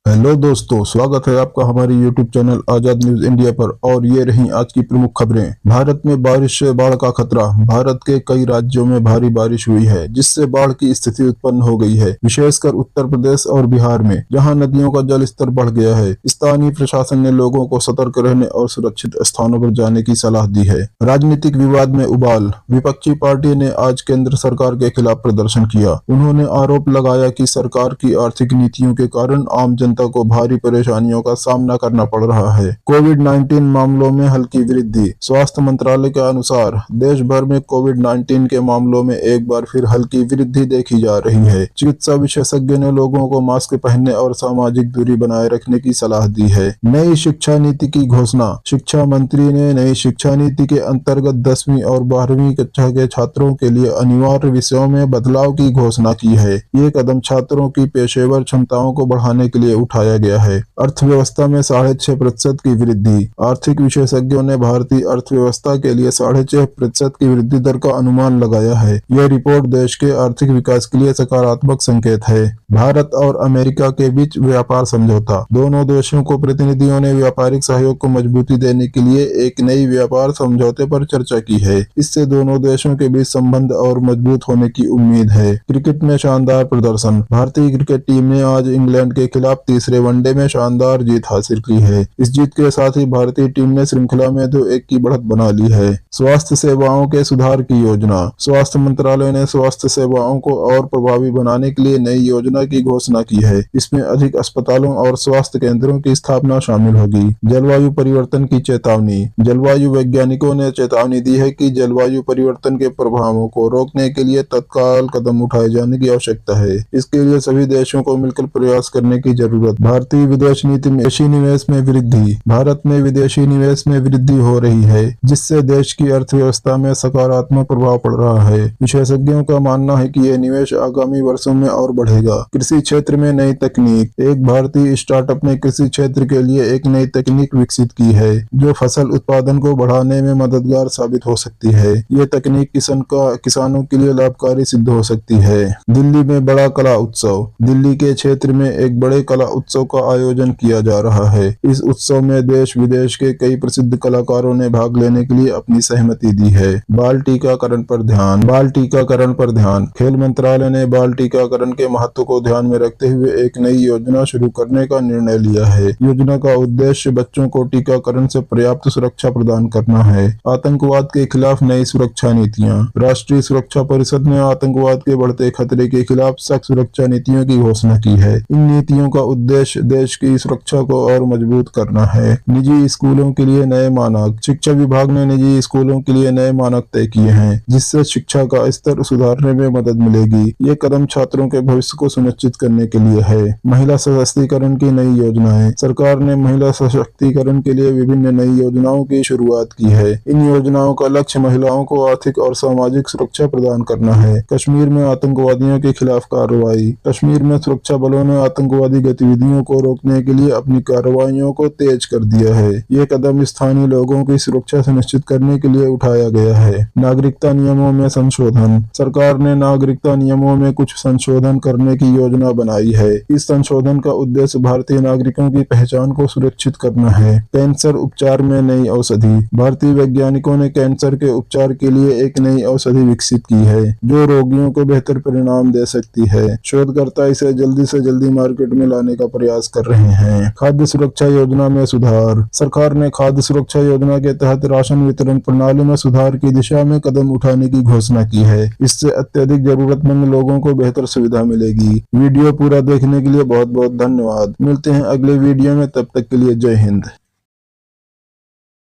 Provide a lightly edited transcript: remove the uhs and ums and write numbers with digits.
Hello दोस्तों, स्वागत है आपका हमारे यूट्यूब चैनल आजाद न्यूज इंडिया पर। और ये रही आज की प्रमुख खबरें। भारत में बारिश से बाढ़ का खतरा। भारत के कई राज्यों में भारी बारिश हुई है, जिससे बाढ़ की स्थिति उत्पन्न हो गई है, विशेषकर उत्तर प्रदेश और बिहार में, जहां नदियों का जल स्तर बढ़ गया है। स्थानीय प्रशासन ने लोगों को सतर्क रहने और सुरक्षित स्थानों पर जाने की सलाह दी है। राजनीतिक विवाद में उबाल। विपक्षी पार्टी ने आज केंद्र सरकार के खिलाफ प्रदर्शन किया। उन्होंने आरोप लगाया कि सरकार की आर्थिक नीतियों के कारण आम जनता को भारी परेशानियों का सामना करना पड़ रहा है। कोविड-19 मामलों में हल्की वृद्धि। स्वास्थ्य मंत्रालय के अनुसार देश भर में कोविड-19 के मामलों में एक बार फिर हल्की वृद्धि देखी जा रही है। चिकित्सा विशेषज्ञ ने लोगों को मास्क पहनने और सामाजिक दूरी बनाए रखने की सलाह दी है। नई शिक्षा नीति की घोषणा। शिक्षा मंत्री ने नई शिक्षा नीति के अंतर्गत 10वीं और 12वीं कक्षा के छात्रों के लिए अनिवार्य विषयों में बदलाव की घोषणा की है। ये कदम छात्रों की पेशेवर क्षमताओं को बढ़ाने के लिए उठाया गया है। अर्थव्यवस्था में 6.5% की वृद्धि। आर्थिक विशेषज्ञों ने भारतीय अर्थव्यवस्था के लिए 6.5% की वृद्धि दर का अनुमान लगाया है। यह रिपोर्ट देश के आर्थिक विकास के लिए सकारात्मक संकेत है। भारत और अमेरिका के बीच व्यापार समझौता। दोनों देशों को प्रतिनिधियों ने व्यापारिक सहयोग को मजबूती देने के लिए एक नई व्यापार समझौते पर चर्चा की है। इससे दोनों देशों के बीच संबंध और मजबूत होने की उम्मीद है। क्रिकेट में शानदार प्रदर्शन। भारतीय क्रिकेट टीम ने आज इंग्लैंड के खिलाफ तीसरे वनडे में शानदार जीत हासिल की है। इस जीत के साथ ही भारतीय टीम ने श्रृंखला में 2-1 की बढ़त बना ली है। स्वास्थ्य सेवाओं के सुधार की योजना। स्वास्थ्य मंत्रालय ने स्वास्थ्य सेवाओं को और प्रभावी बनाने के लिए नई योजना की घोषणा की है। इसमें अधिक अस्पतालों और स्वास्थ्य केंद्रों की स्थापना शामिल होगी। जलवायु परिवर्तन की चेतावनी। जलवायु वैज्ञानिकों ने चेतावनी दी है कि जलवायु परिवर्तन के प्रभावों को रोकने के लिए तत्काल कदम उठाए जाने की आवश्यकता है। इसके लिए सभी देशों को मिलकर प्रयास करने की जरूरत। भारतीय विदेश नीति में विदेशी निवेश में वृद्धि। भारत में विदेशी निवेश में वृद्धि हो रही है, जिससे देश की अर्थव्यवस्था में सकारात्मक प्रभाव पड़ रहा है। विशेषज्ञों का मानना है कि यह निवेश आगामी वर्षों में और बढ़ेगा। कृषि क्षेत्र में नई तकनीक। एक भारतीय स्टार्टअप ने कृषि क्षेत्र के लिए एक नई तकनीक विकसित की है, जो फसल उत्पादन को बढ़ाने में मददगार साबित हो सकती है। ये तकनीक किसानों के लिए लाभकारी सिद्ध हो सकती है। दिल्ली में बड़ा कला उत्सव। दिल्ली के क्षेत्र में एक बड़े कला उत्सव का आयोजन किया जा रहा है। इस उत्सव में देश विदेश के कई प्रसिद्ध कलाकारों ने भाग लेने के लिए अपनी सहमति दी है। बाल टीकाकरण पर ध्यान। बाल टीकाकरण पर ध्यान। खेल मंत्रालय ने बाल टीकाकरण के महत्व को ध्यान में रखते हुए एक नई योजना शुरू करने का निर्णय लिया है। योजना का उद्देश्य बच्चों को टीकाकरण से पर्याप्त सुरक्षा प्रदान करना है। आतंकवाद के खिलाफ नई सुरक्षा नीतियां। राष्ट्रीय सुरक्षा परिषद ने आतंकवाद के बढ़ते खतरे के खिलाफ सख्त सुरक्षा नीतियों की घोषणा की है। इन नीतियों का उद्देश्य देश की सुरक्षा को और मजबूत करना है। निजी स्कूलों के लिए नए मानक। शिक्षा विभाग ने निजी स्कूलों के लिए नए मानक तय किए हैं, जिससे शिक्षा का स्तर सुधारने में मदद मिलेगी। ये कदम छात्रों के भविष्य को सुनिश्चित करने के लिए है। महिला सशक्तिकरण की नई योजनाएं। सरकार ने महिला सशक्तिकरण के लिए विभिन्न नई योजनाओं की शुरुआत की है। इन योजनाओं का लक्ष्य महिलाओं को आर्थिक और सामाजिक सुरक्षा प्रदान करना है। कश्मीर में आतंकवादियों के खिलाफ कार्रवाई। कश्मीर में सुरक्षा बलों ने आतंकवादी गतिविधियों को रोकने के लिए अपनी कार्रवाइयों को तेज कर दिया है। ये कदम स्थानीय लोगों की सुरक्षा सुनिश्चित करने के लिए उठाया गया है। नागरिकता नियमों में संशोधन। सरकार ने नागरिकता नियमों में कुछ संशोधन करने की योजना बनाई है। इस संशोधन का उद्देश्य भारतीय नागरिकों की पहचान को सुरक्षित करना है। कैंसर उपचार में नई औषधि। भारतीय वैज्ञानिकों ने कैंसर के उपचार के लिए एक नई औषधि विकसित की है, जो रोगियों को बेहतर परिणाम दे सकती है। शोधकर्ता इसे जल्दी से जल्दी मार्केट में लाने का प्रयास कर रहे हैं। खाद्य सुरक्षा योजना में सुधार। सरकार ने खाद्य सुरक्षा योजना के तहत राशन वितरण प्रणाली में सुधार की दिशा में कदम उठाने की घोषणा की है। इससे अत्यधिक जरूरतमंद लोगों को बेहतर सुविधा मिलेगी। वीडियो पूरा देखने के लिए बहुत बहुत धन्यवाद। मिलते हैं अगले वीडियो में, तब तक के लिए जय हिंद।